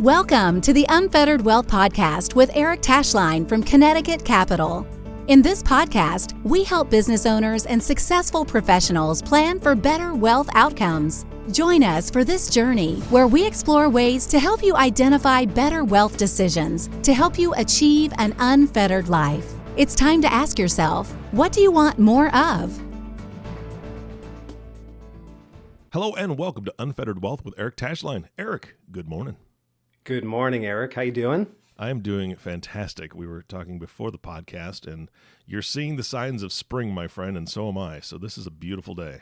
Welcome to the Unfettered Wealth Podcast with Eric Tashlein from Connecticut Capital. In this podcast, we help business owners and successful professionals plan for better wealth outcomes. Join us for this journey where we explore ways to help you identify better wealth decisions to help you achieve an unfettered life. It's time to ask yourself, what do you want more of? Hello and welcome to Unfettered Wealth with Eric Tashlein. Eric, good morning. Good morning, Eric. How you doing? I am doing fantastic. We were talking before the podcast, and you're seeing the signs of spring, my friend, and so am I. So this is a beautiful day.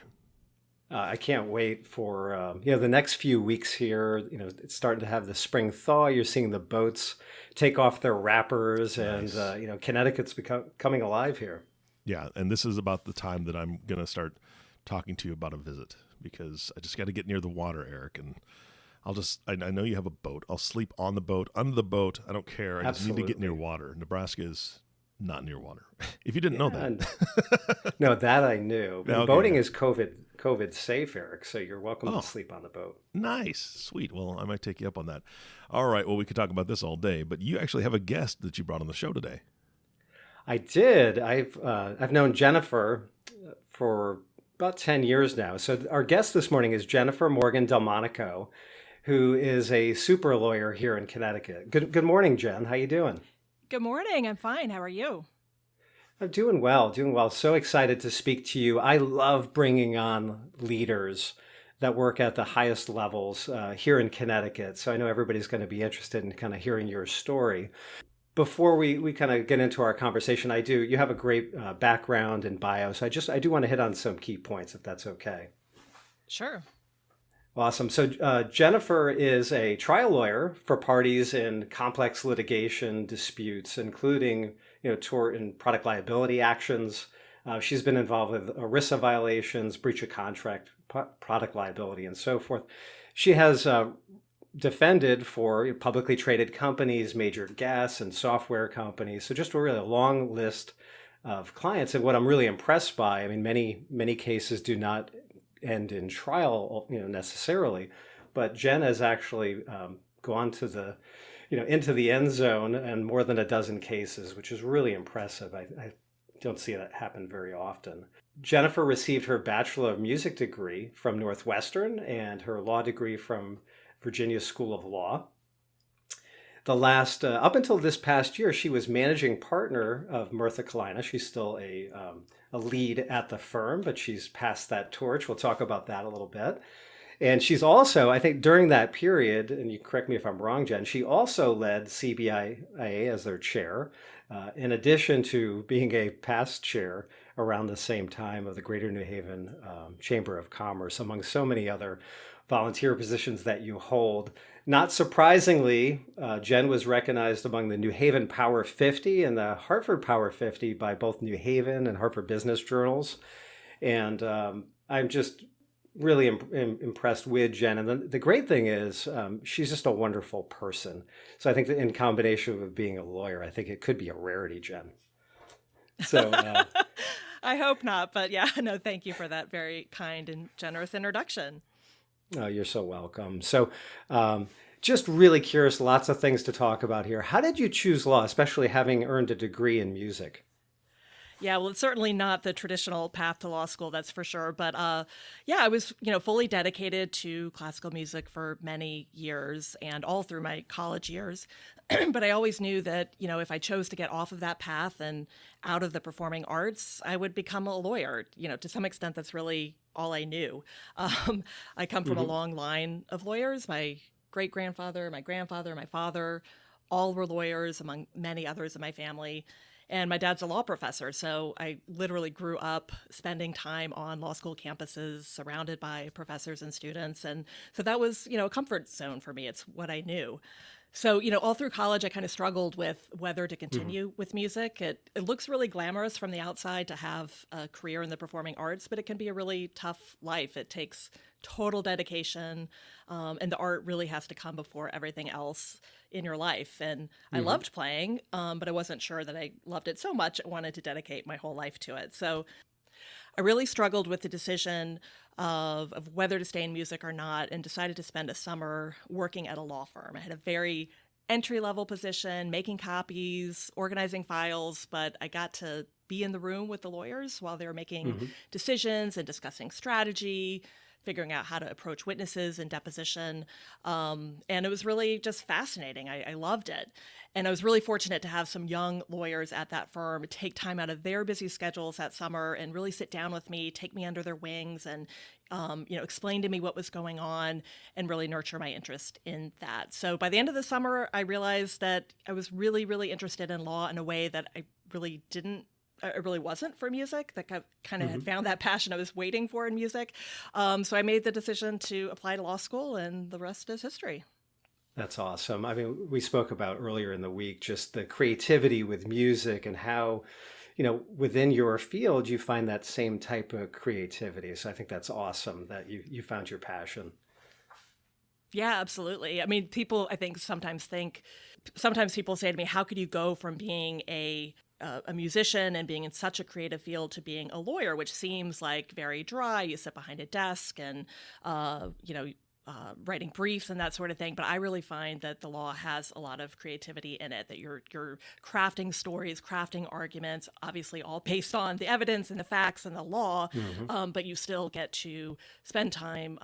I can't wait for the next few weeks here. It's starting to have the spring thaw. You're seeing the boats take off their wrappers, Nice. and Connecticut's coming alive here. Yeah, and this is about the time that I'm going to start talking to you about a visit because I just got to get near the water, Eric, and I know you have a boat. I'll sleep on the boat, under the boat. I don't care. I just need to get near water. Nebraska is not near water. If you didn't know that. No, that I knew. But Okay. Boating is COVID safe, Eric, so you're welcome to sleep on the boat. Nice. Sweet. Well, I might take you up on that. All right. Well, we could talk about this all day, but you actually have a guest that you brought on the show today. I did. I've known Jennifer for about 10 years now. So our guest this morning is Jennifer Morgan DelMonico, who is a super lawyer here in Connecticut. Good morning, Jen. How you doing? Good morning. I'm fine. How are you? I'm doing well. So excited to speak to you. I love bringing on leaders that work at the highest levels here in Connecticut. So I know everybody's going to be interested in kind of hearing your story. Before we kind of get into our conversation, you have a great background and bio. So I do want to hit on some key points, if that's okay. Sure. Awesome. So Jennifer is a trial lawyer for parties in complex litigation disputes, including tort and product liability actions. She's been involved with ERISA violations, breach of contract, product liability, and so forth. She has defended for publicly traded companies, major gas and software companies. So just a really long list of clients. And what I'm really impressed by, I mean, many cases do not end in trial, necessarily, but Jen has actually gone to the, into the end zone in more than a dozen cases, which is really impressive. I don't see that happen very often. Jennifer received her Bachelor of Music degree from Northwestern and her law degree from Virginia School of Law. Up until this past year, she was managing partner of Murtha Cullina. She's still a lead at the firm, but she's passed that torch. We'll talk about that a little bit. And she's also, I think during that period, and you correct me if I'm wrong, Jen, she also led CBIA as their chair, in addition to being a past chair around the same time of the Greater New Haven Chamber of Commerce, among so many other volunteer positions that you hold. Not surprisingly, Jen was recognized among the New Haven Power 50 and the Hartford Power 50 by both New Haven and Hartford Business Journals. And I'm just really impressed with Jen. And the great thing is she's just a wonderful person. So I think that in combination with being a lawyer, I think it could be a rarity, Jen. So I hope not, but yeah, no, thank you for that very kind and generous introduction. Oh, you're so welcome. So just really curious, lots of things to talk about here. How did you choose law, especially having earned a degree in music? Yeah, well, it's certainly not the traditional path to law school, that's for sure. But I was, fully dedicated to classical music for many years and all through my college years. But I always knew that, if I chose to get off of that path and out of the performing arts, I would become a lawyer. To some extent, that's really all I knew. I come from a long line of lawyers. My great-grandfather, my grandfather, my father, all were lawyers, among many others in my family. And my dad's a law professor, so I literally grew up spending time on law school campuses surrounded by professors and students. And so that was, a comfort zone for me. It's what I knew. So, all through college, I kind of struggled with whether to continue with music. It looks really glamorous from the outside to have a career in the performing arts, but it can be a really tough life. It takes total dedication, and the art really has to come before everything else in your life. And I loved playing, but I wasn't sure that I loved it so much. I wanted to dedicate my whole life to it. So I really struggled with the decision of whether to stay in music or not, and decided to spend a summer working at a law firm. I had a very entry-level position, making copies, organizing files, but I got to be in the room with the lawyers while they were making decisions and discussing strategy, figuring out how to approach witnesses in deposition. And it was really just fascinating. I loved it. And I was really fortunate to have some young lawyers at that firm take time out of their busy schedules that summer and really sit down with me, take me under their wings, and explain to me what was going on and really nurture my interest in that. So by the end of the summer, I realized that I was really, really interested in law in a way that I really wasn't for music, that I kind of had found that passion I was waiting for in music. So I made the decision to apply to law school, and the rest is history. That's awesome. I mean, we spoke about earlier in the week just the creativity with music and how, within your field, you find that same type of creativity. So I think that's awesome that you found your passion. Yeah, absolutely. I mean, I think sometimes people say to me, how could you go from being a musician and being in such a creative field to being a lawyer, which seems like very dry. You sit behind a desk and, writing briefs and that sort of thing. But I really find that the law has a lot of creativity in it, that you're crafting stories, crafting arguments, obviously all based on the evidence and the facts and the law, but you still get to spend time,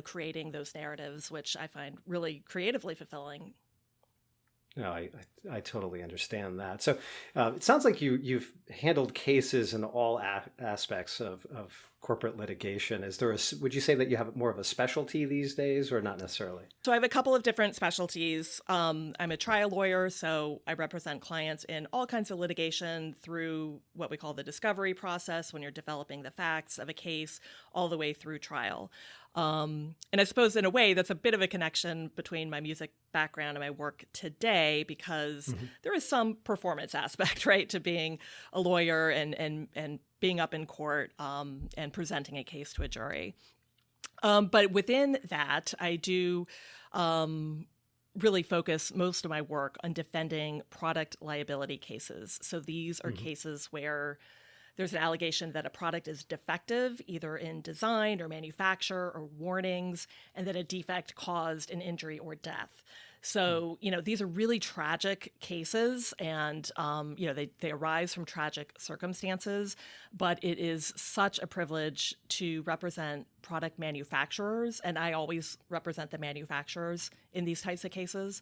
creating those narratives, which I find really creatively fulfilling. No, I totally understand that. So it sounds like you've handled cases in all aspects of corporate litigation. Would you say that you have more of a specialty these days, or not necessarily? So I have a couple of different specialties. I'm a trial lawyer, so I represent clients in all kinds of litigation through what we call the discovery process, when you're developing the facts of a case, all the way through trial. And I suppose in a way that's a bit of a connection between my music background and my work today, because there is some performance aspect, right, to being a lawyer and being up in court and presenting a case to a jury. But within that, I do really focus most of my work on defending product liability cases. So these are cases where there's an allegation that a product is defective, either in design or manufacture or warnings, and that a defect caused an injury or death. So, these are really tragic cases, and, they arise from tragic circumstances, but it is such a privilege to represent product manufacturers, and I always represent the manufacturers in these types of cases,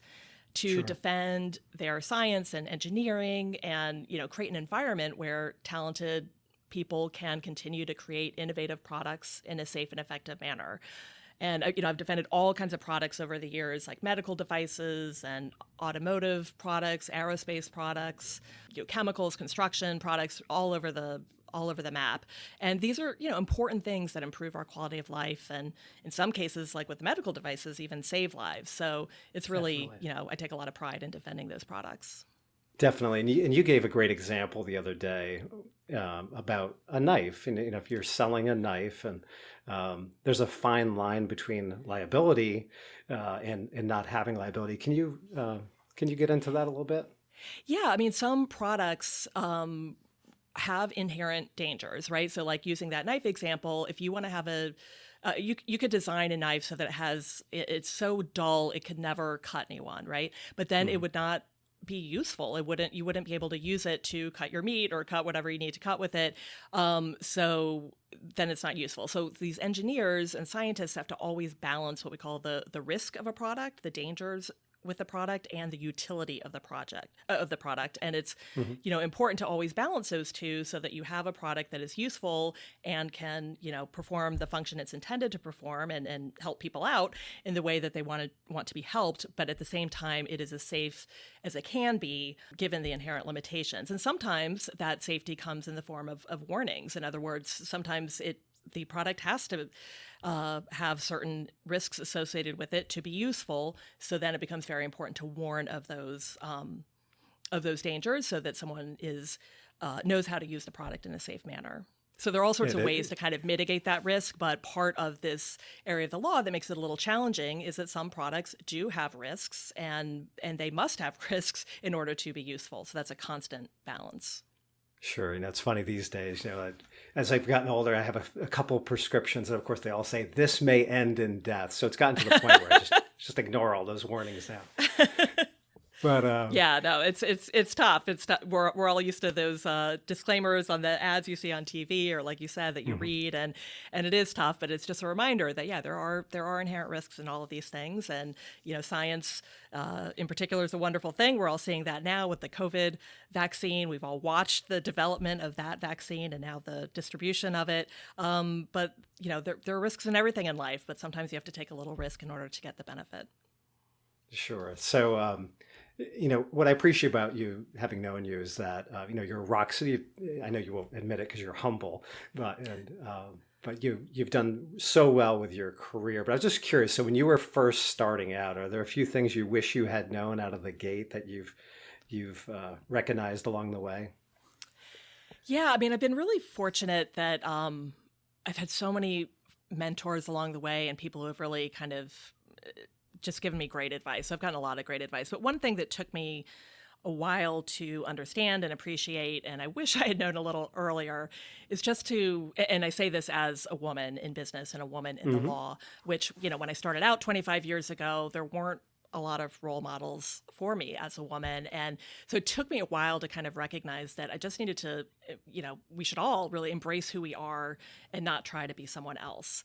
to defend their science and engineering and, create an environment where talented people can continue to create innovative products in a safe and effective manner. And, I've defended all kinds of products over the years, like medical devices and automotive products, aerospace products, chemicals, construction products, all over the map. And these are, important things that improve our quality of life. And in some cases, like with medical devices, even save lives. So it's really, I take a lot of pride in defending those products. Definitely. And you gave a great example the other day about a knife. And, if you're selling a knife, and there's a fine line between liability and not having liability. Can you get into that a little bit? Yeah. I mean, some products have inherent dangers, right? So like using that knife example, if you want to have you could design a knife so that it's so dull it could never cut anyone, right? But then it would not be useful. You wouldn't be able to use it to cut your meat or cut whatever you need to cut with it. So then it's not useful. So these engineers and scientists have to always balance what we call the risk of a product, the dangers with the product, and the utility of the product. And it's important to always balance those two so that you have a product that is useful and can perform the function it's intended to perform and help people out in the way that they want to be helped, but at the same time it is as safe as it can be given the inherent limitations. And sometimes that safety comes in the form of warnings. In other words, sometimes the product has to have certain risks associated with it to be useful. So then it becomes very important to warn of those dangers so that someone knows how to use the product in a safe manner. So there are all sorts of ways to kind of mitigate that risk, but part of this area of the law that makes it a little challenging is that some products do have risks, and they must have risks in order to be useful. So that's a constant balance. Sure. And it's funny these days, as I've gotten older, I have a couple prescriptions, and of course, they all say this may end in death. So it's gotten to the point where I just ignore all those warnings now. But yeah, no, it's tough. It's tough. We're all used to those disclaimers on the ads you see on TV, or like you said, that you read, and it is tough. But it's just a reminder that there are inherent risks in all of these things, and science in particular is a wonderful thing. We're all seeing that now with the COVID vaccine. We've all watched the development of that vaccine and now the distribution of it. But there are risks in everything in life, but sometimes you have to take a little risk in order to get the benefit. Sure. So, what I appreciate about you, having known you, is that, you're a rock city. I know you won't admit it because you're humble, but you've done so well with your career. But I was just curious. So when you were first starting out, are there a few things you wish you had known out of the gate that you've recognized along the way? Yeah. I mean, I've been really fortunate that I've had so many mentors along the way and people who have really kind of just given me great advice. So I've gotten a lot of great advice. But one thing that took me a while to understand and appreciate, and I wish I had known a little earlier, is just to, and I say this as a woman in business and a woman in the law, which, when I started out 25 years ago, there weren't a lot of role models for me as a woman. And so it took me a while to kind of recognize that I just needed to, we should all really embrace who we are and not try to be someone else.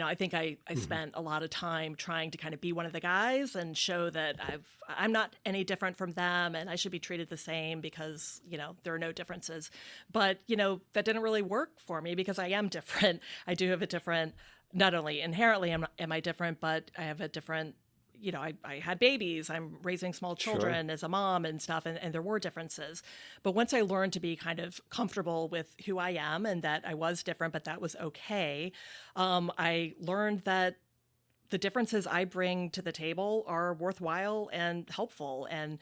I think I spent a lot of time trying to kind of be one of the guys and show that I'm not any different from them and I should be treated the same because, there are no differences. But, that didn't really work for me because I am different. I do have a different, not only inherently am I different, but I have a different, I had babies, I'm raising small children as a mom and stuff, and there were differences. But once I learned to be kind of comfortable with who I am and that I was different, but that was okay, I learned that the differences I bring to the table are worthwhile and helpful. And,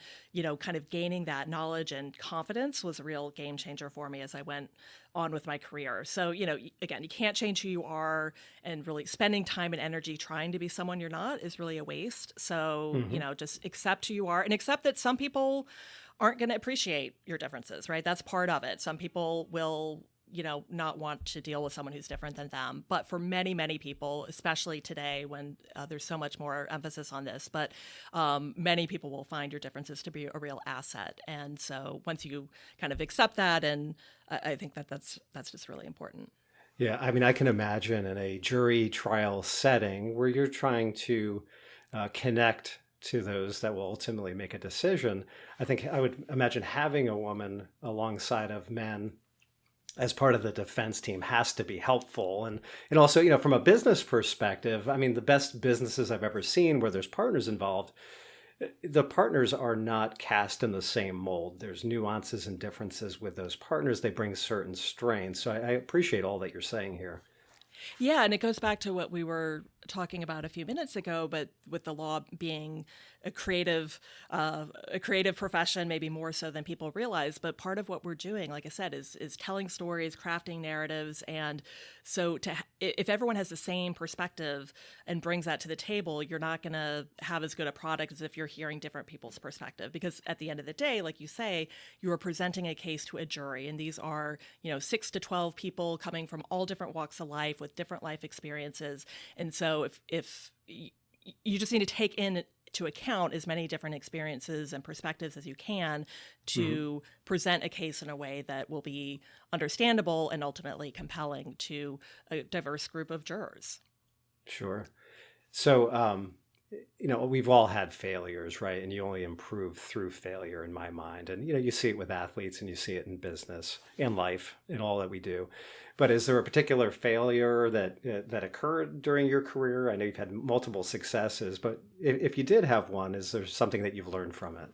kind of gaining that knowledge and confidence was a real game changer for me as I went on with my career. So, again, you can't change who you are, and really spending time and energy trying to be someone you're not is really a waste. So, just accept who you are and accept that some people aren't going to appreciate your differences, right? That's part of it. Some people will not want to deal with someone who's different than them. But for many, many people, especially today when there's so much more emphasis on this, but many people will find your differences to be a real asset. And so once you kind of accept that, and I think that's just really important. Yeah, I mean, I can imagine in a jury trial setting where you're trying to connect to those that will ultimately make a decision. I think I would imagine having a woman alongside of men as part of the defense team has to be helpful. And also, from a business perspective, I mean, the best businesses I've ever seen where there's partners involved, the partners are not cast in the same mold. There's nuances and differences with those partners. They bring certain strains. So I appreciate all that you're saying here. Yeah, and it goes back to what we were talking about a few minutes ago, but with the law being a creative profession, maybe more so than people realize. But part of what we're doing, like I said, is telling stories, crafting narratives, and so if everyone has the same perspective and brings that to the table, you're not going to have as good a product as if you're hearing different people's perspective. Because at the end of the day, like you say, you are presenting a case to a jury, and these are 6 to 12 people coming from all different walks of life with different life experiences, and so if you just need to take into account as many different experiences and perspectives as you can to present a case in a way that will be understandable and ultimately compelling to a diverse group of jurors. Sure. So, we've all had failures, right? And you only improve through failure in my mind. And, you see it with athletes and you see it in business and life and all that we do. But is there a particular failure that occurred during your career? I know you've had multiple successes, but if you did have one, is there something that you've learned from it?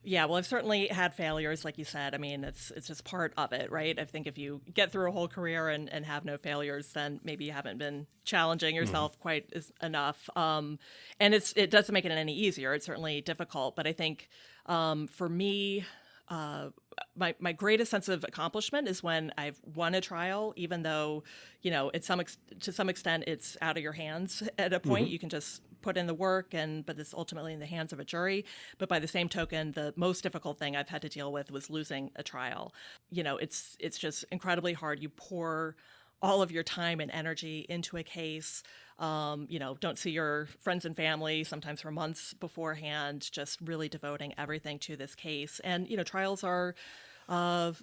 Yeah, well, I've certainly had failures, like you said. I mean, it's just part of it, right? I think if you get through a whole career and have no failures, then maybe you haven't been challenging yourself quite enough. And it doesn't make it any easier. It's certainly difficult. But I think for me, my greatest sense of accomplishment is when I've won a trial, even though, to some extent it's out of your hands at a point. You can just put in the work, but it's ultimately in the hands of a jury. But by the same token, the most difficult thing I've had to deal with was losing a trial. It's just incredibly hard. You pour all of your time and energy into a case. Don't see your friends and family sometimes for months beforehand, just really devoting everything to this case. And, trials are,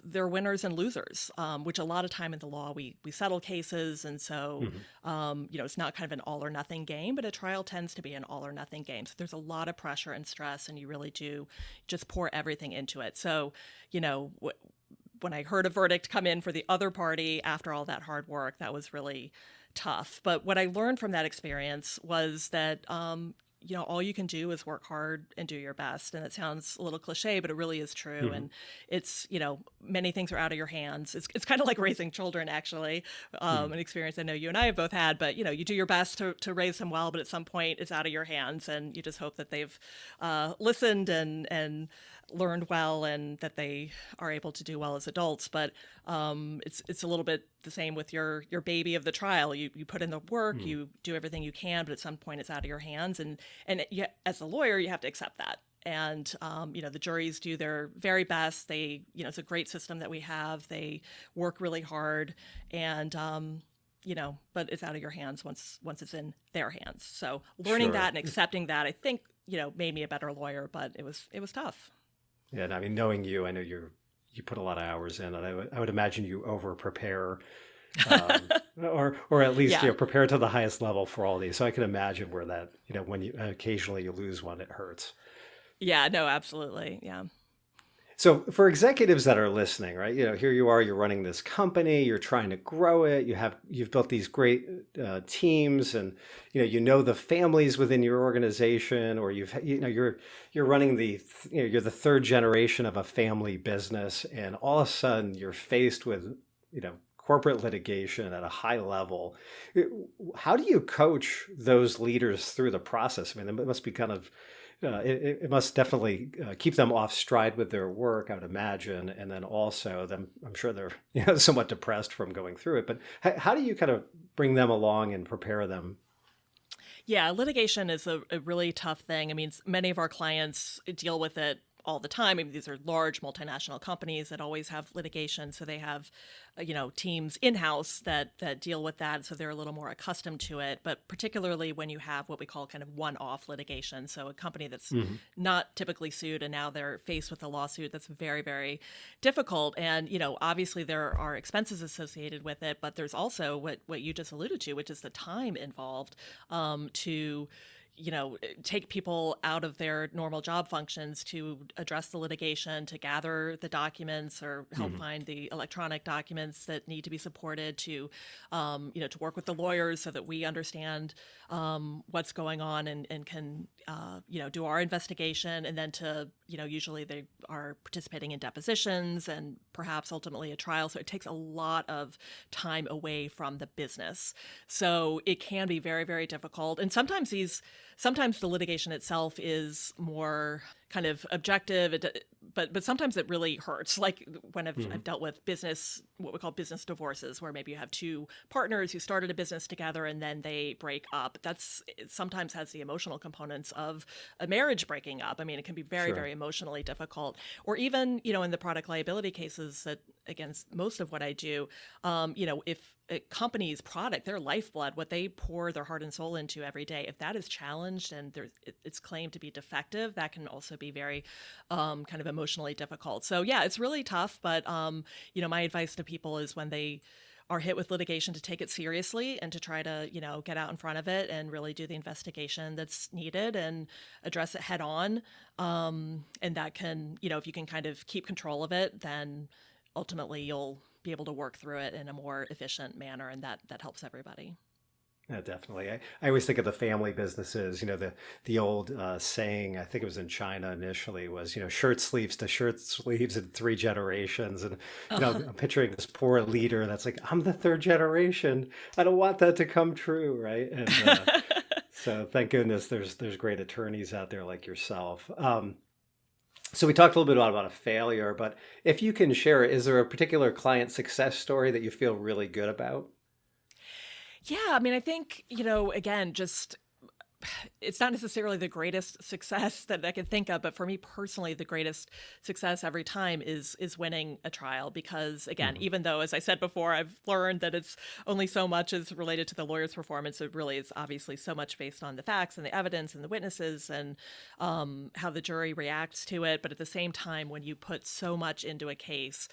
they're winners and losers, which a lot of time in the law, we settle cases. And so, it's not kind of an all or nothing game, but a trial tends to be an all or nothing game. So there's a lot of pressure and stress, and you really do just pour everything into it. So, when I heard a verdict come in for the other party after all that hard work, that was really tough. But what I learned from that experience was that, all you can do is work hard and do your best. And it sounds a little cliche, but it really is true. Mm-hmm. And it's, many things are out of your hands. It's kind of like raising children, actually, an experience I know you and I have both had. But, you do your best to raise them well, but at some point it's out of your hands. And you just hope that they've listened and learned well, and that they are able to do well as adults. But it's a little bit the same with your baby of the trial. You put in the work, you do everything you can, but at some point it's out of your hands. And as a lawyer, you have to accept that. And, the juries do their very best. They, it's a great system that we have. They work really hard, and, but it's out of your hands once it's in their hands. So learning that and accepting that, I think, made me a better lawyer, but it was tough. Yeah, and I mean, knowing you, I know you put a lot of hours in, and I would imagine you over prepare, or at least prepare to the highest level for all these. So I can imagine where that when you occasionally you lose one, it hurts. Yeah, no, absolutely, yeah. So for executives that are listening, right? Here you are, you're running this company, you're trying to grow it. You've built these great teams, and the families within your organization, or you're running you're the third generation of a family business, and all of a sudden you're faced with corporate litigation at a high level. How do you coach those leaders through the process? I mean, it must be kind of it must definitely keep them off stride with their work, I would imagine. And then also I'm sure they're somewhat depressed from going through it. But how do you kind of bring them along and prepare them? Yeah, litigation is a really tough thing. I mean, many of our clients deal with it all the time. I mean, these are large multinational companies that always have litigation. So they have, teams in-house that deal with that. So they're a little more accustomed to it. But particularly when you have what we call kind of one-off litigation. So a company that's not typically sued, and now they're faced with a lawsuit that's very, very difficult. And, obviously there are expenses associated with it, but there's also what you just alluded to, which is the time involved to take people out of their normal job functions to address the litigation, to gather the documents or help find the electronic documents that need to be supported, to work with the lawyers so that we understand what's going on and can, do our investigation. And then to, usually they are participating in depositions and perhaps ultimately a trial. So it takes a lot of time away from the business. So it can be very, very difficult. And sometimes the litigation itself is more kind of objective, but sometimes it really hurts. Like when I've dealt with what we call business divorces, where maybe you have two partners who started a business together and then they break up. It sometimes has the emotional components of a marriage breaking up. I mean, it can be very, very emotionally difficult. Or even, in the product liability cases that, against most of what I do, if a company's product, their lifeblood, what they pour their heart and soul into every day, if that is challenged and it's claimed to be defective, that can also be very kind of emotionally difficult. So yeah, it's really tough. But, my advice to people is when they are hit with litigation, to take it seriously and to try to, get out in front of it and really do the investigation that's needed and address it head on. And that can, if you can kind of keep control of it, then ultimately you'll be able to work through it in a more efficient manner, and that helps everybody. Yeah, definitely. I always think of the family businesses, the old saying, I think it was in China initially, was, shirt sleeves to shirt sleeves in 3 generations. And, I'm picturing this poor leader that's like, I'm the 3rd generation. I don't want that to come true, right? And so thank goodness there's great attorneys out there like yourself. So we talked a little bit about a failure, but if you can share, is there a particular client success story that you feel really good about? Yeah, I mean, I think, again, just it's not necessarily the greatest success that I can think of, but for me personally, the greatest success every time is winning a trial. Because again, even though, as I said before, I've learned that it's only so much is related to the lawyer's performance, it really is obviously so much based on the facts and the evidence and the witnesses and how the jury reacts to it. But at the same time, when you put so much into a case,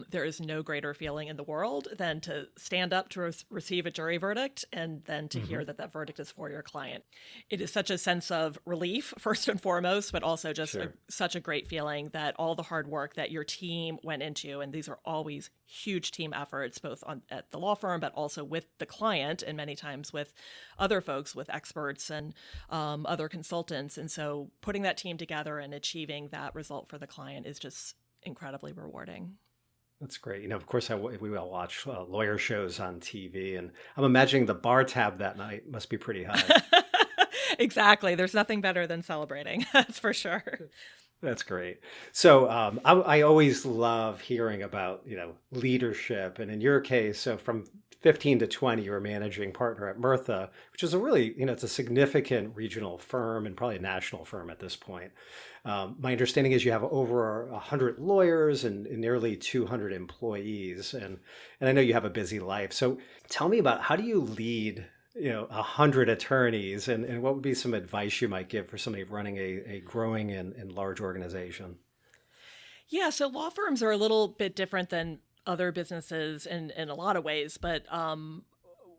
there is no greater feeling in the world than to stand up to receive a jury verdict and then to hear that that verdict is for your client. It is such a sense of relief, first and foremost, but also just such a great feeling that all the hard work that your team went into, and these are always huge team efforts, both at the law firm, but also with the client, and many times with other folks, with experts and other consultants. And so putting that team together and achieving that result for the client is just incredibly rewarding. That's great. Of course, we all watch lawyer shows on TV, and I'm imagining the bar tab that night must be pretty high. Exactly. There's nothing better than celebrating. That's for sure. That's great. So I always love hearing about, leadership. And in your case, so from 15 to 20, you were managing partner at Murtha, which is a really, it's a significant regional firm and probably a national firm at this point. My understanding is you have over 100 lawyers and nearly 200 employees. And I know you have a busy life. So tell me about, how do you lead 100 attorneys, and what would be some advice you might give for somebody running a growing and large organization? Yeah, so law firms are a little bit different than other businesses in a lot of ways, but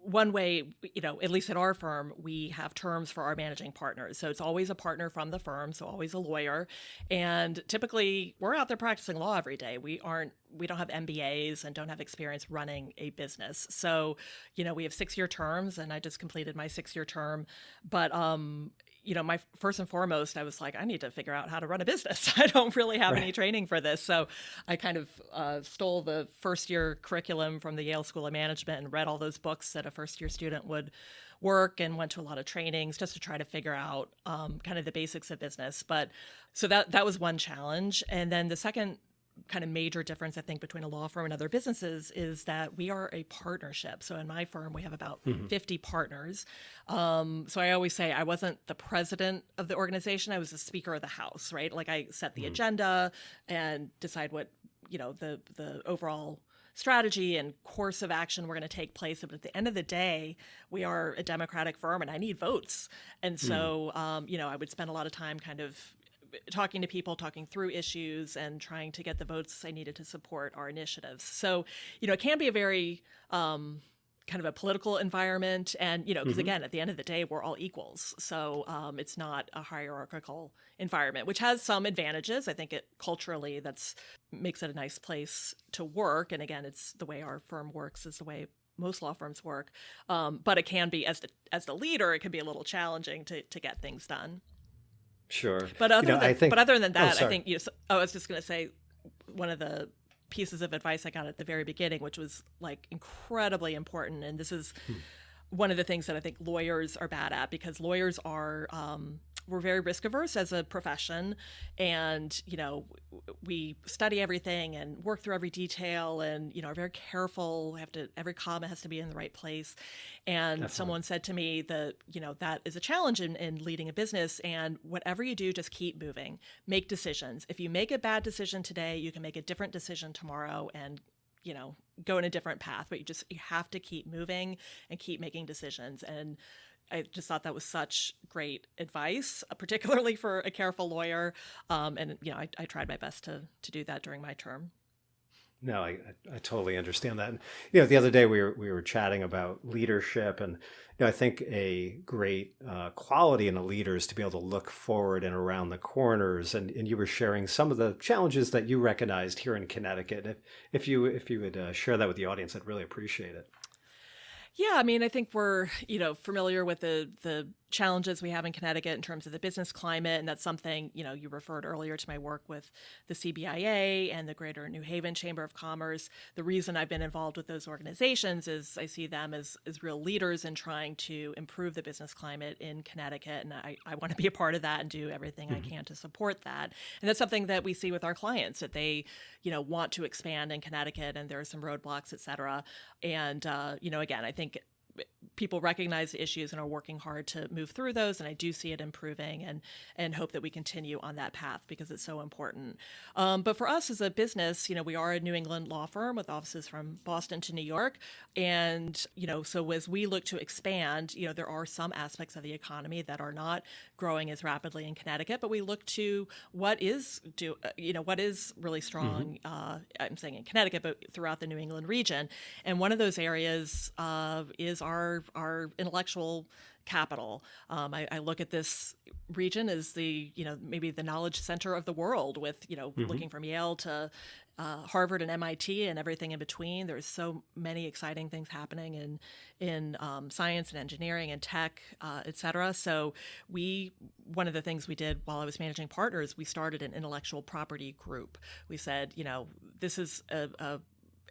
one way, at least at our firm, we have terms for our managing partners. So it's always a partner from the firm, so always a lawyer. And typically we're out there practicing law every day. We don't have MBAs and don't have experience running a business. So, we have 6-year terms, and I just completed my 6-year term. But my first and foremost, I was like, I need to figure out how to run a business. I don't really have any training for this. So I kind of stole the first year curriculum from the Yale School of Management and read all those books that a first year student would work, and went to a lot of trainings just to try to figure out kind of the basics of business. But so that was one challenge. And then the second kind of major difference, I think, between a law firm and other businesses is that we are a partnership. So in my firm, we have about 50 partners. So I always say I wasn't the president of the organization. I was the speaker of the house, right? Like I set the agenda and decide what, the overall strategy and course of action we're going to take place. But at the end of the day, we are a democratic firm and I need votes. And so, I would spend a lot of time kind of talking to people, talking through issues, and trying to get the votes I needed to support our initiatives. So, it can be a very kind of a political environment. And, because again, at the end of the day, we're all equals. So it's not a hierarchical environment, which has some advantages. I think culturally, makes it a nice place to work. And again, it's the way our firm works is the way most law firms work. But it can be, as the leader, it can be a little challenging to get things done. Sure. But other than that, I think, I was just going to say one of the pieces of advice I got at the very beginning, which was like incredibly important. And this is one of the things that I think lawyers are bad at, because lawyers are, we're very risk averse as a profession. And, we study everything and work through every detail and, are very careful. Every comma has to be in the right place. And Definitely. Someone said to me that, that is a challenge in leading a business. And whatever you do, just keep moving, make decisions. If you make a bad decision today, you can make a different decision tomorrow and go in a different path, but you have to keep moving and keep making decisions. And I just thought that was such great advice, particularly for a careful lawyer. And I tried my best to do that during my term. No, I totally understand that. And, the other day we were chatting about leadership, and I think a great quality in a leader is to be able to look forward and around the corners. And you were sharing some of the challenges that you recognized here in Connecticut. If you would share that with the audience, I'd really appreciate it. Yeah, I mean, I think we're, familiar with the challenges we have in Connecticut in terms of the business climate. And that's something, you referred earlier to my work with the CBIA and the Greater New Haven Chamber of Commerce. The reason I've been involved with those organizations is I see them as real leaders in trying to improve the business climate in Connecticut. And I want to be a part of that and do everything I can to support that. And that's something that we see with our clients, that they, want to expand in Connecticut and there are some roadblocks, et cetera. And, again, I think people recognize the issues and are working hard to move through those. And I do see it improving, and hope that we continue on that path because it's so important. But for us as a business, we are a New England law firm with offices from Boston to New York. And, so as we look to expand, there are some aspects of the economy that are not growing as rapidly in Connecticut, but we look to what is really strong, I'm saying in Connecticut, but throughout the New England region. And one of those areas is our intellectual capital. I look at this region as maybe the knowledge center of the world with, looking from Yale to Harvard and MIT and everything in between. There's so many exciting things happening in science and engineering and tech, et cetera. So one of the things we did while I was managing partners, we started an intellectual property group. We said, this is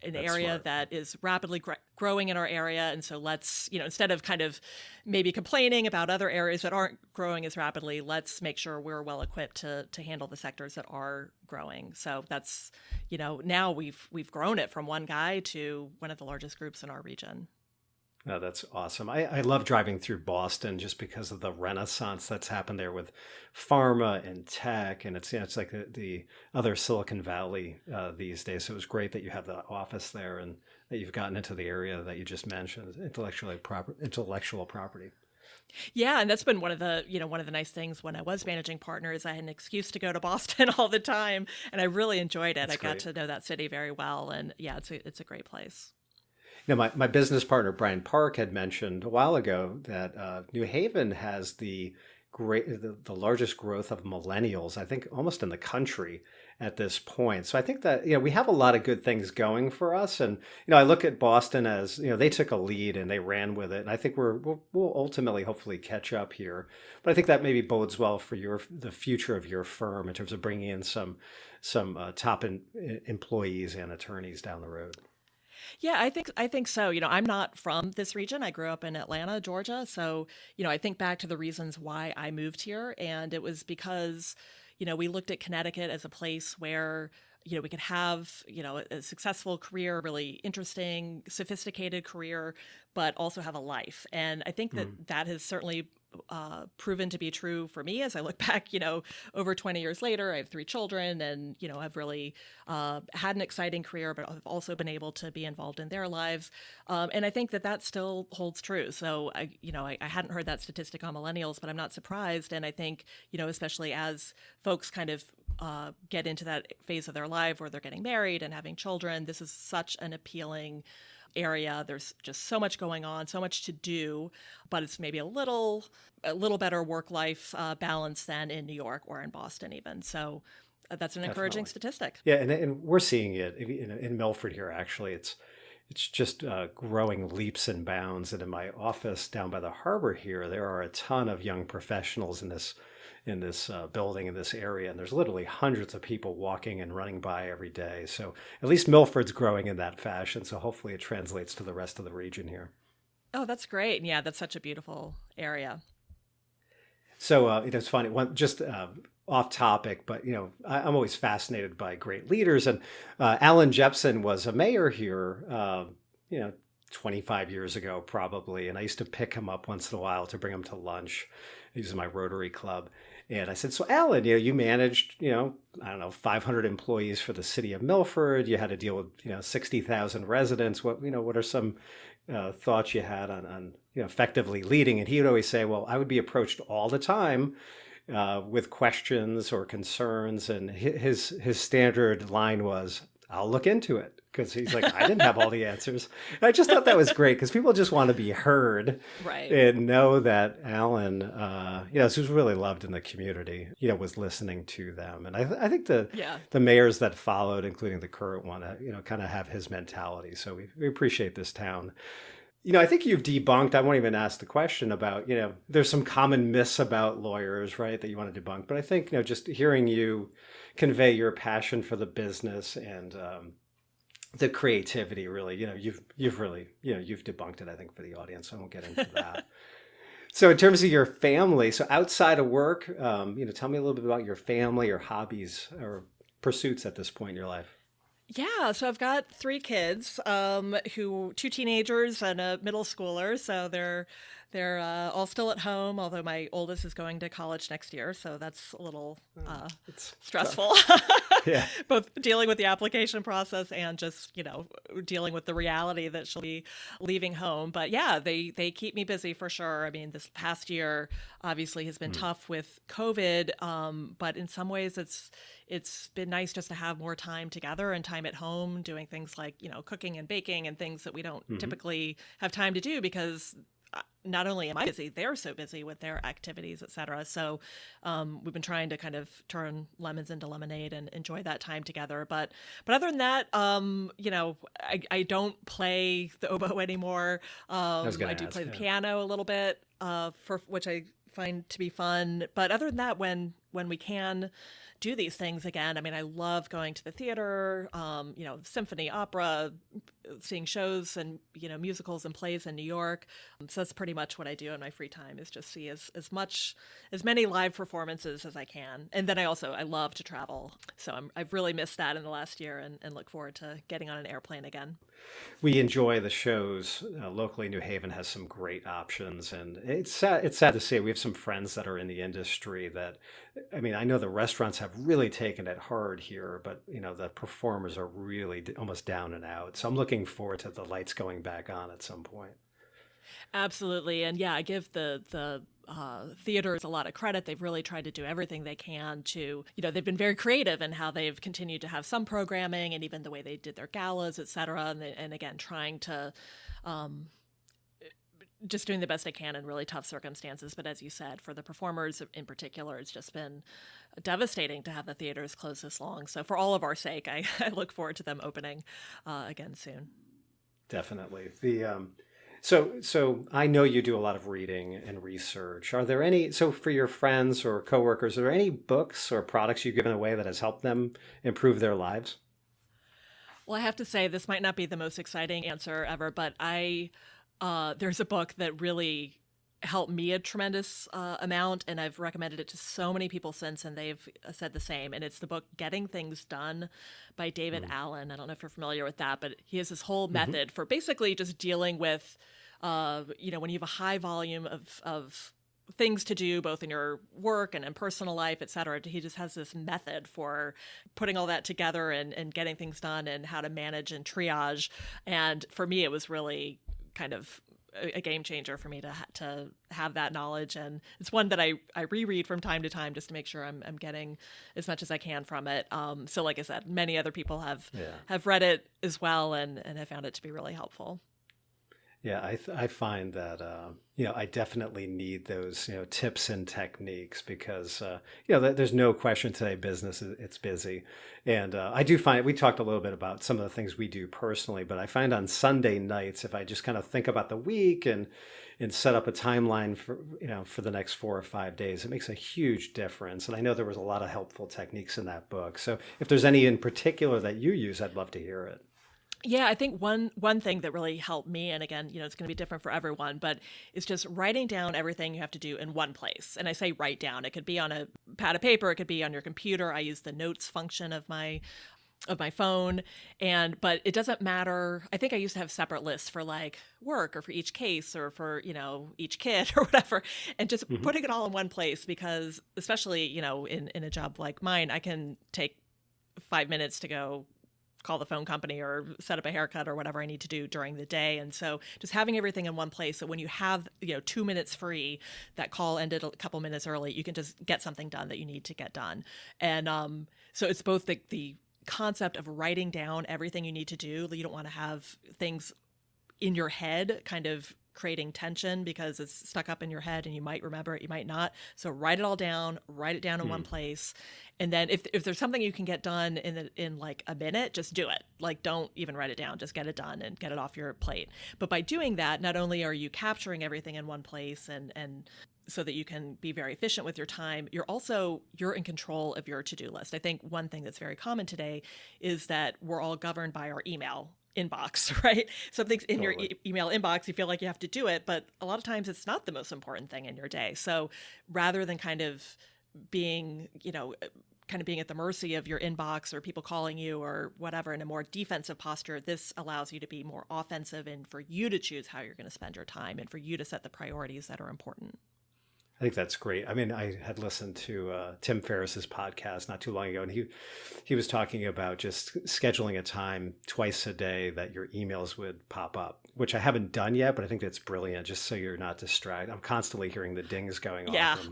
an area smart. that is rapidly growing in our area. And so let's, instead of kind of maybe complaining about other areas that aren't growing as rapidly, let's make sure we're well equipped to handle the sectors that are growing. So that's, now we've grown it from one guy to one of the largest groups in our region. Oh, that's awesome. I love driving through Boston just because of the renaissance that's happened there with pharma and tech. And it's like the other Silicon Valley these days. So it was great that you have the office there and that you've gotten into the area that you just mentioned, intellectual property. Yeah, and that's been one of the nice things when I was managing partners. I had an excuse to go to Boston all the time, and I really enjoyed it. That's got great. to know that city very well, and yeah, it's a great place. My business partner, Brian Park, had mentioned a while ago that New Haven has the largest growth of millennials, I think, almost in the country at this point. So I think that, we have a lot of good things going for us. And, I look at Boston as, they took a lead and they ran with it. And I think we'll ultimately, hopefully catch up here. But I think that maybe bodes well for the future of your firm in terms of bringing in some top employees and attorneys down the road. Yeah, I think so. I'm not from this region. I grew up in Atlanta, Georgia. So, I think back to the reasons why I moved here. And it was because, we looked at Connecticut as a place where, we could have, a successful career, really interesting, sophisticated career, but also have a life. And I think that has certainly proven to be true for me as I look back, over 20 years later. I have 3 children and, I've really had an exciting career, but I've also been able to be involved in their lives. And I think that still holds true. So, I hadn't heard that statistic on millennials, but I'm not surprised. And I think, especially as folks kind of get into that phase of their life where they're getting married and having children, this is such an appealing area. There's just so much going on, so much to do, but it's maybe a little better work-life balance than in New York or in Boston even. So that's an encouraging statistic. Yeah, and we're seeing it in Milford here. Actually, it's just growing leaps and bounds. And in my office down by the harbor here, there are a ton of young professionals in this building, in this area. And there's literally hundreds of people walking and running by every day. So at least Milford's growing in that fashion. So hopefully it translates to the rest of the region here. Oh, that's great. Yeah, that's such a beautiful area. So, it's funny, just off topic, but, I'm always fascinated by great leaders. And Alan Jepson was a mayor here, 25 years ago, probably. And I used to pick him up once in a while to bring him to lunch. He was in my Rotary Club. And I said, so Alan, you managed, 500 employees for the city of Milford. You had to deal with, 60,000 residents. What are some thoughts you had on effectively leading? And he would always say, well, I would be approached all the time with questions or concerns. And his standard line was, I'll look into it. Because he's like, I didn't have all the answers. And I just thought that was great because people just want to be heard, right? And know that Alan, who's really loved in the community, was listening to them. And I think the mayors that followed, including the current one, kind of have his mentality. So we appreciate this town. I think you've debunked, I won't even ask the question about, there's some common myths about lawyers, right, that you want to debunk. But I think, just hearing you convey your passion for the business and the creativity, really, you've really, you've debunked it, I think, for the audience. So I won't get into that. So in terms of your family, so outside of work, tell me a little bit about your family or hobbies or pursuits at this point in your life. Yeah, so I've got three kids, two teenagers and a middle schooler. So they're all still at home, although my oldest is going to college next year, so that's a little It's stressful. yeah. Both dealing with the application process and just, dealing with the reality that she'll be leaving home. But yeah, they keep me busy for sure. I mean, this past year obviously has been tough with COVID, but in some ways it's been nice just to have more time together and time at home doing things like, cooking and baking and things that we don't typically have time to do because not only am I busy, they're so busy with their activities, et cetera. So we've been trying to kind of turn lemons into lemonade and enjoy that time together. But other than that, I don't play the oboe anymore. I do play the piano a little bit, for which I find to be fun. But other than that, when we can do these things again, I mean, I love going to the theater, symphony, opera, seeing shows and, musicals and plays in New York. So that's pretty much what I do in my free time is just see as many live performances as I can. And then I love to travel. So I've really missed that in the last year and look forward to getting on an airplane again. We enjoy the shows. Locally, New Haven has some great options, and it's sad to say we have some friends that are in the industry that, I mean, I know the restaurants have really taken it hard here, but the performers are really almost down and out. So I'm looking forward to the lights going back on at some point. Absolutely. And yeah, I give the theaters a lot of credit. They've really tried to do everything they can to, they've been very creative in how they've continued to have some programming and even the way they did their galas, et cetera. And again, trying to just doing the best they can in really tough circumstances. But as you said, for the performers in particular, it's just been devastating to have the theaters close this long. So for all of our sake, I look forward to them opening again soon. Definitely. So I know you do a lot of reading and research. Are there any, so for your friends or coworkers, are there any books or products you've given away that has helped them improve their lives? Well, I have to say this might not be the most exciting answer ever, but there's a book that really helped me a tremendous amount, and I've recommended it to so many people since, and they've said the same. And it's the book Getting Things Done by David Allen. I don't know if you're familiar with that, but he has this whole method for basically just dealing with, when you have a high volume of things to do, both in your work and in personal life, et cetera. He just has this method for putting all that together and getting things done and how to manage and triage. And for me, it was really kind of a game changer for me to have that knowledge. And it's one that I reread from time to time just to make sure I'm getting as much as I can from it. So like I said, many other people have read it as well and have found it to be really helpful. Yeah, I find that, I definitely need those, tips and techniques because, there's no question today business, it's busy. And I do find, we talked a little bit about some of the things we do personally, but I find on Sunday nights, if I just kind of think about the week and set up a timeline for the next 4 or 5 days, it makes a huge difference. And I know there was a lot of helpful techniques in that book. So if there's any in particular that you use, I'd love to hear it. Yeah, I think one thing that really helped me, and again, it's going to be different for everyone, but it's just writing down everything you have to do in one place. And I say write down. It could be on a pad of paper. It could be on your computer. I use the notes function of my phone. But it doesn't matter. I think I used to have separate lists for like work or for each case or for, each kid or whatever, and just putting it all in one place because especially, in a job like mine, I can take 5 minutes to go call the phone company or set up a haircut or whatever I need to do during the day. And so just having everything in one place. So when you have, 2 minutes free, that call ended a couple minutes early, you can just get something done that you need to get done. And so it's both the concept of writing down everything you need to do. You don't want to have things in your head kind of creating tension because it's stuck up in your head and you might remember it, you might not. So write it all down, write it down in one place. And then if there's something you can get done in like a minute, just do it. Like don't even write it down, just get it done and get it off your plate. But by doing that, not only are you capturing everything in one place and so that you can be very efficient with your time, you're in control of your to-do list. I think one thing that's very common today is that we're all governed by our email inbox, right? Something's in your email inbox, you feel like you have to do it, but a lot of times it's not the most important thing in your day. So rather than kind of being, kind of being at the mercy of your inbox or people calling you or whatever in a more defensive posture, this allows you to be more offensive and for you to choose how you're going to spend your time and for you to set the priorities that are important. I think that's great. I mean, I had listened to Tim Ferriss's podcast not too long ago, and he was talking about just scheduling a time twice a day that your emails would pop up, which I haven't done yet, but I think that's brilliant, just so you're not distracted. I'm constantly hearing the dings going off.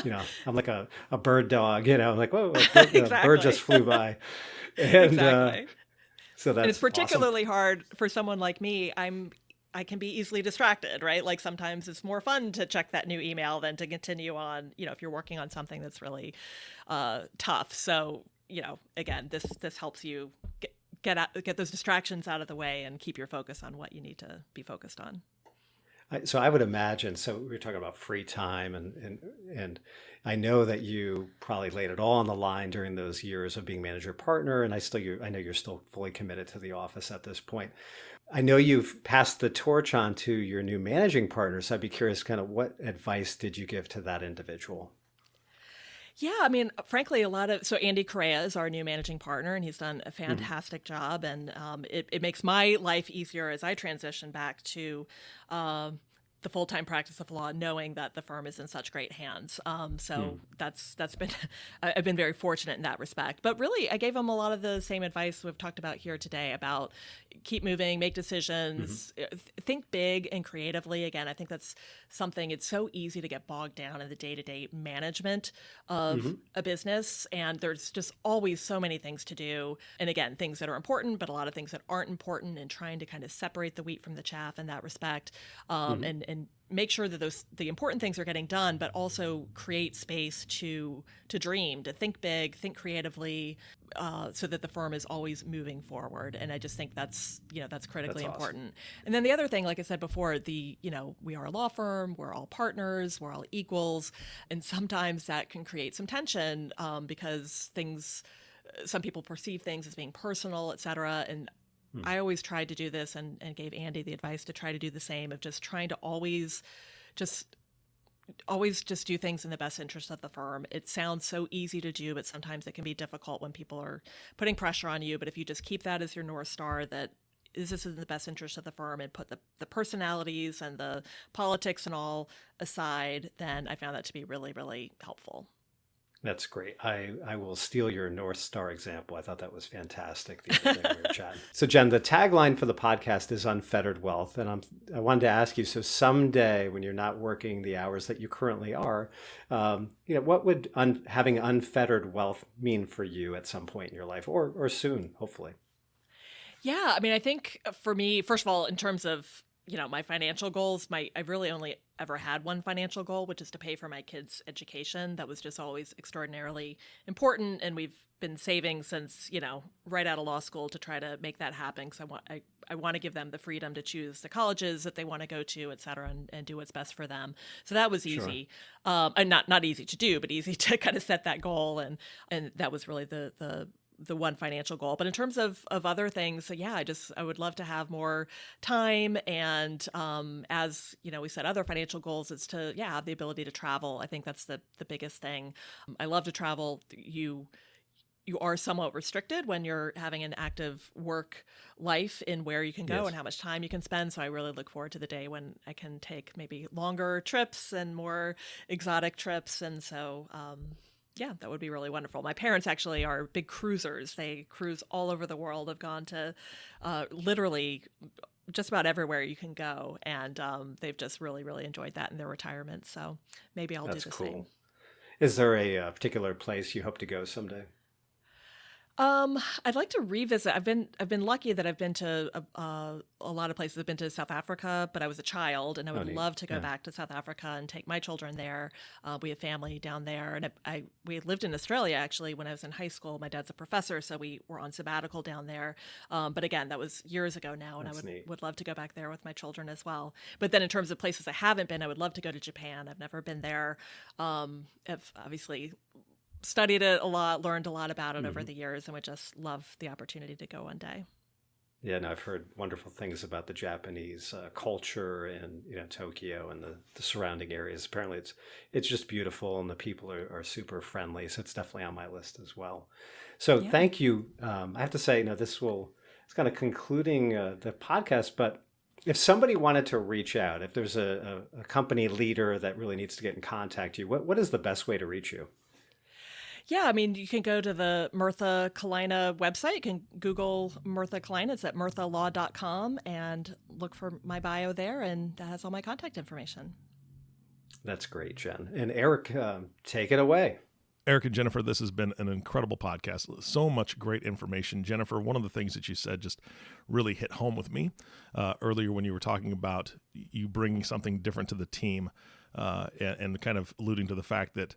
And, I'm like a bird dog, I'm like, whoa, exactly. A bird just flew by. And, exactly. So that's and it's particularly awesome. hard for someone like me. I can be easily distracted, right? Like sometimes it's more fun to check that new email than to continue on, if you're working on something that's really tough. So, again, this helps you get those distractions out of the way and keep your focus on what you need to be focused on. So I would imagine, so we were talking about free time and I know that you probably laid it all on the line during those years of being manager partner. And I know you're still fully committed to the office at this point. I know you've passed the torch on to your new managing partner. So I'd be curious, kind of what advice did you give to that individual? Yeah, I mean, frankly, so Andy Correa is our new managing partner, and he's done a fantastic job. And it makes my life easier as I transition back to the full-time practice of law, knowing that the firm is in such great hands. That's been, I've been very fortunate in that respect. But really, I gave him a lot of the same advice we've talked about here today about keep moving, make decisions, think big and creatively. Again, I think that's something, it's so easy to get bogged down in the day-to-day management of a business. And there's just always so many things to do. And again, things that are important, but a lot of things that aren't important, and trying to kind of separate the wheat from the chaff in that respect. And make sure that the important things are getting done, but also create space to dream, to think big, think creatively, so that the firm is always moving forward. And I just think that's critically important. And then the other thing, like I said before, we are a law firm, we're all partners, we're all equals, and sometimes that can create some tension because some people perceive things as being personal, et cetera. And I always tried to do this and gave Andy the advice to try to do the same, of just trying to always just do things in the best interest of the firm. It sounds so easy to do, but sometimes it can be difficult when people are putting pressure on you. But if you just keep that as your North Star, that is this in the best interest of the firm, and put the personalities and the politics and all aside, then I found that to be really, really helpful. That's great. I will steal your North Star example. I thought that was fantastic the other day we were chatting. So Jen, the tagline for the podcast is Unfettered Wealth. And I wanted to ask you, so someday when you're not working the hours that you currently are, what would having unfettered wealth mean for you at some point in your life, or soon, hopefully? Yeah, I mean, I think for me, first of all, in terms of my financial goals, I've really only ever had one financial goal, which is to pay for my kids' education. That was just always extraordinarily important. And we've been saving since, right out of law school to try to make that happen. Because I want to give them the freedom to choose the colleges that they want to go to, et cetera, and do what's best for them. So that was easy. Sure. And not easy to do, but easy to kind of set that goal. And that was really the one financial goal. But in terms of other things, so yeah, I would love to have more time. And as we said, other financial goals is to have the ability to travel. I think that's the biggest thing. I love to travel. You are somewhat restricted when you're having an active work life in where you can go and how much time you can spend. So I really look forward to the day when I can take maybe longer trips and more exotic trips. And so that would be really wonderful. My parents actually are big cruisers. They cruise all over the world. Have gone to literally just about everywhere you can go. And they've just really, really enjoyed that in their retirement. So maybe I'll do the same. Is there a particular place you hope to go someday? I'd like to revisit. I've been lucky that I've been to a lot of places. I've been to South Africa, but I was a child, and I would love to go back to South Africa and take my children there. We have family down there, and we lived in Australia actually when I was in high school. My dad's a professor, so we were on sabbatical down there. But again, that was years ago now, and I would love to go back there with my children as well. But then in terms of places I haven't been, I would love to go to Japan. I've never been there. I've obviously studied it a lot, learned a lot about it over the years, and would just love the opportunity to go one day. Yeah, and I've heard wonderful things about the Japanese culture and Tokyo and the surrounding areas. Apparently, it's just beautiful, and the people are super friendly. So it's definitely on my list as well. So thank you. I have to say, it's kind of concluding the podcast. But if somebody wanted to reach out, if there's a company leader that really needs to get in contact with you, what is the best way to reach you? Yeah, I mean, you can go to the Murtha Cullina website. You can Google Murtha Cullina. It's at murthalaw.com and look for my bio there, and that has all my contact information. That's great, Jen. And Eric, take it away. Eric and Jennifer, this has been an incredible podcast. So much great information. Jennifer, one of the things that you said just really hit home with me earlier when you were talking about you bringing something different to the team and kind of alluding to the fact that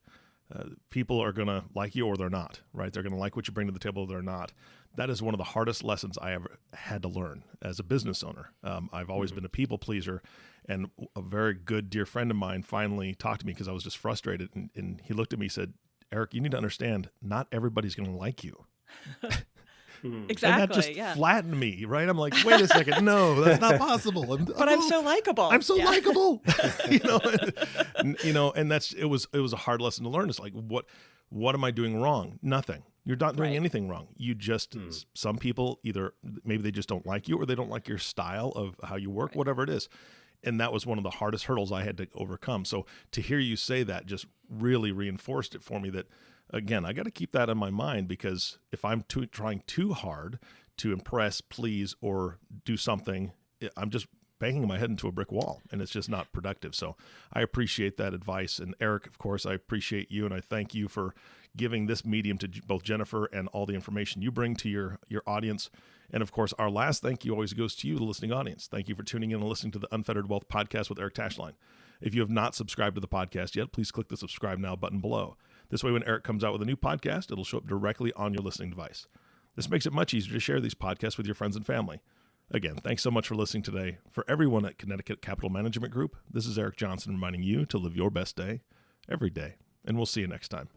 people are going to like you or they're not, right? They're going to like what you bring to the table or they're not. That is one of the hardest lessons I ever had to learn as a business owner. I've always been a people pleaser, and a very good dear friend of mine finally talked to me because I was just frustrated. And he looked at me and said, Eric, you need to understand, not everybody's going to like you. Exactly. And that just flattened me, right? I'm like, wait a second, no, that's not possible. I'm so likable. I'm so likable. And it was a hard lesson to learn. It's like, what am I doing wrong? Nothing. You're not doing anything wrong. You just, some people either, maybe they just don't like you or they don't like your style of how you work, whatever it is. And that was one of the hardest hurdles I had to overcome. So to hear you say that just really reinforced it for me that, again, I got to keep that in my mind, because if I'm trying too hard to impress, please, or do something, I'm just banging my head into a brick wall, and it's just not productive. So I appreciate that advice. And Eric, of course, I appreciate you, and I thank you for giving this medium to both Jennifer and all the information you bring to your audience. And of course, our last thank you always goes to you, the listening audience. Thank you for tuning in and listening to the Unfettered Wealth Podcast with Eric Tashlein. If you have not subscribed to the podcast yet, please click the subscribe now button below. This way, when Eric comes out with a new podcast, it'll show up directly on your listening device. This makes it much easier to share these podcasts with your friends and family. Again, thanks so much for listening today. For everyone at Connecticut Capital Management Group, this is Eric Johnson reminding you to live your best day every day. And we'll see you next time.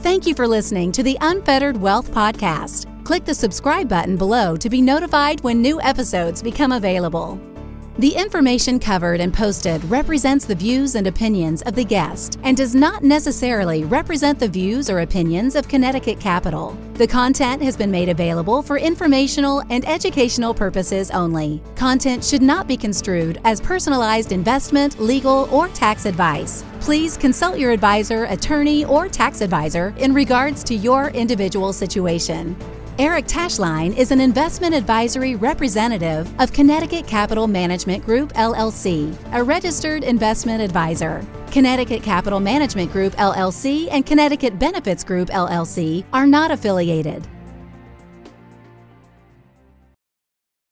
Thank you for listening to the Unfettered Wealth Podcast. Click the subscribe button below to be notified when new episodes become available. The information covered and posted represents the views and opinions of the guest and does not necessarily represent the views or opinions of Connecticut Capital. The content has been made available for informational and educational purposes only. Content should not be construed as personalized investment, legal, or tax advice. Please consult your advisor, attorney, or tax advisor in regards to your individual situation. Eric Tashlein is an investment advisory representative of Connecticut Capital Management Group, LLC, a registered investment advisor. Connecticut Capital Management Group, LLC, and Connecticut Benefits Group, LLC are not affiliated.